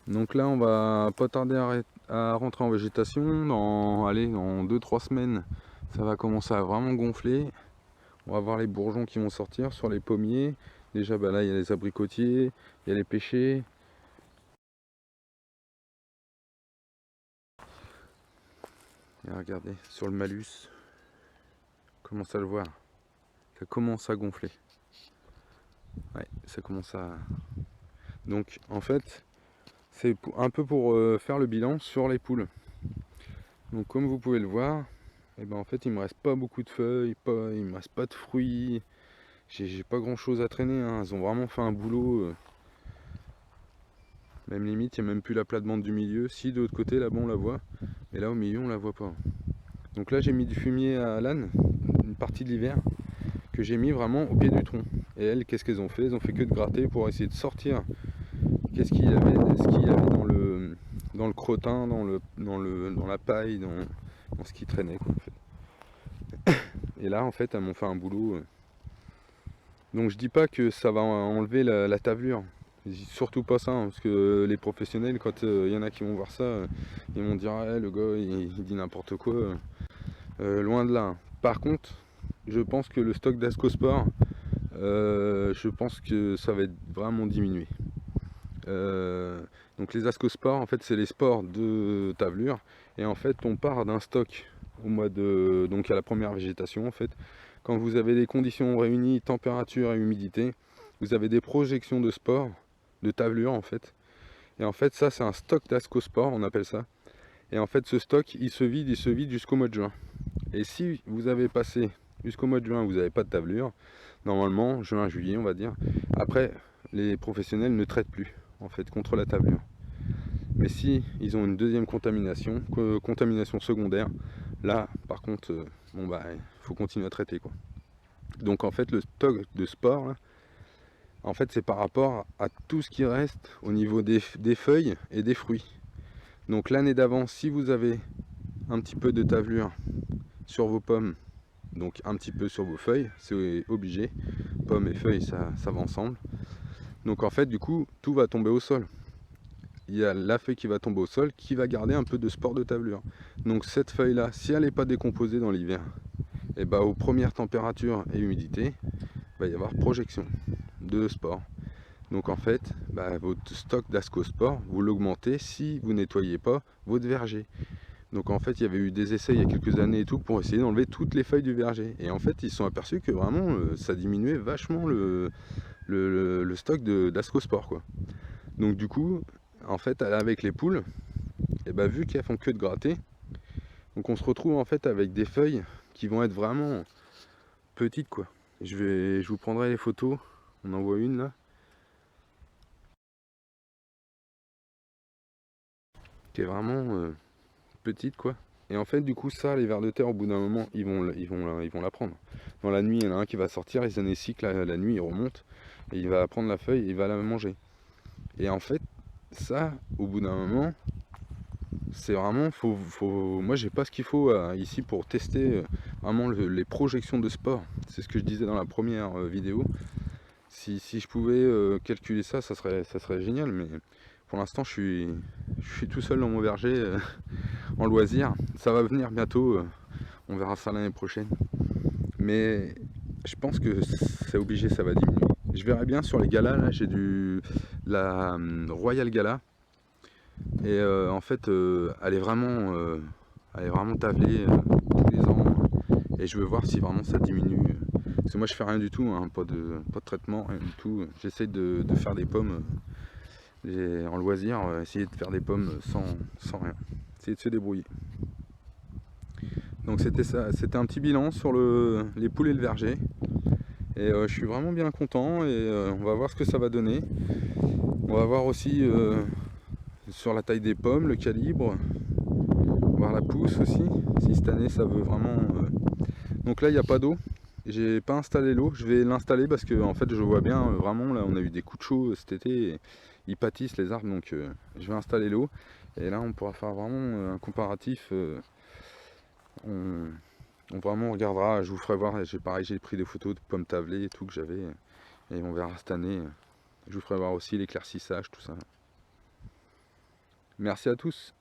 Donc là on va pas tarder à rentrer en végétation. Dans 2-3 semaines ça va commencer à vraiment gonfler. On va voir les bourgeons qui vont sortir sur les pommiers. Déjà bah là il y a les abricotiers, il y a les pêchers. Et regardez sur le malus, commence à le voir, ça commence à gonfler. Ouais, ça commence à... Donc en fait c'est un peu pour faire le bilan sur les poules. Donc comme vous pouvez le voir, et ben en fait il me reste pas beaucoup de feuilles, il me reste pas de fruits, j'ai pas grand chose à traîner, hein. Ils ont vraiment fait un boulot, même limite il n'y a même plus la plate-bande du milieu. Si de l'autre côté là-bas on la voit, mais là au milieu on la voit pas. Donc là j'ai mis du fumier à l'âne, une partie de l'hiver, que j'ai mis vraiment au pied du tronc. Et elles, qu'est-ce qu'elles ont fait? Elles ont fait que de gratter pour essayer de sortir ce qu'il y avait dans le crottin, dans la paille, dans ce qui traînait quoi, en fait. Et là en fait elles m'ont fait un boulot. Donc je dis pas que ça va enlever la tavelure. Je dis surtout pas ça, hein, parce que les professionnels, quand il y en a qui vont voir ça, ils vont dire ah, le gars il dit n'importe quoi. Loin de là, hein. Par contre, je pense que le stock d'Ascosport, je pense que ça va être vraiment diminué. Donc les Ascosport, en fait, c'est les sports de tavelure, et en fait, on part d'un stock au mois de, donc à la première végétation, en fait. Quand vous avez les conditions réunies, température et humidité, vous avez des projections de spores, de tavelure, en fait. Et en fait, ça, c'est un stock d'Ascosport, on appelle ça. Et en fait, ce stock, il se vide jusqu'au mois de juin. Et si vous avez passé jusqu'au mois de juin, vous n'avez pas de tavelure, normalement, juin, juillet, on va dire, après, les professionnels ne traitent plus, en fait, contre la tavelure. Mais si ils ont une deuxième contamination, contamination secondaire, là, par contre, bon bah, il faut continuer à traiter, quoi. Donc en fait, le stock de sport, là, en fait, c'est par rapport à tout ce qui reste au niveau des feuilles et des fruits. Donc l'année d'avant, si vous avez un petit peu de tavelure sur vos pommes, donc un petit peu sur vos feuilles, c'est obligé. Pommes et feuilles, ça va ensemble. Donc en fait, du coup, tout va tomber au sol. Il y a la feuille qui va tomber au sol, qui va garder un peu de spore de tavelure. Donc cette feuille-là, si elle n'est pas décomposée dans l'hiver, et bah aux premières températures et humidité, il va y avoir projection de spore. Donc en fait, bah, votre stock d'ascospore, vous l'augmentez si vous nettoyez pas votre verger. Donc en fait, il y avait eu des essais il y a quelques années et tout pour essayer d'enlever toutes les feuilles du verger. Et en fait, ils se sont aperçus que vraiment, ça diminuait vachement le stock d'ascospore, quoi. Donc du coup, en fait, avec les poules, et bah, vu qu'elles font que de gratter, donc on se retrouve en fait avec des feuilles qui vont être vraiment petites, quoi. Je vous prendrai les photos. On en voit une là, qui est vraiment petite, quoi. Et en fait, du coup, ça, les vers de terre, au bout d'un moment, ils vont la prendre. Dans la nuit, il y en a un qui va sortir, il s'en cycle la nuit, il remonte, et il va prendre la feuille, et il va la manger. Et en fait, ça, au bout d'un moment, c'est vraiment, moi, j'ai pas ce qu'il faut ici pour tester vraiment les projections de sport. C'est ce que je disais dans la première vidéo. Si je pouvais calculer ça, ça serait génial, mais pour l'instant, je suis tout seul dans mon verger en loisir. Ça va venir bientôt, on verra ça l'année prochaine. Mais je pense que c'est obligé, ça va diminuer. Je verrai bien sur les galas, là, j'ai la Royal Gala. Et en fait, elle est vraiment tablée tous les ans. Et je veux voir si vraiment ça diminue. Parce que moi je fais rien du tout, hein, pas de traitement, rien du tout. J'essaie de faire des pommes en loisir, essayer de faire des pommes sans rien. Essayer de se débrouiller. Donc c'était ça, c'était un petit bilan sur les poules et le verger. Et je suis vraiment bien content et on va voir ce que ça va donner. On va voir aussi sur la taille des pommes, le calibre, voir la pousse aussi, si cette année ça veut vraiment... Donc là il n'y a pas d'eau, j'ai pas installé l'eau, je vais l'installer parce que en fait je vois bien vraiment là on a eu des coups de chaud cet été, et ils pâtissent les arbres, donc je vais installer l'eau et là on pourra faire vraiment un comparatif. On vraiment regardera, je vous ferai voir, pareil j'ai pris des photos de pommes tablées et tout que j'avais, et on verra cette année. Je vous ferai voir aussi l'éclaircissage, tout ça. Merci à tous.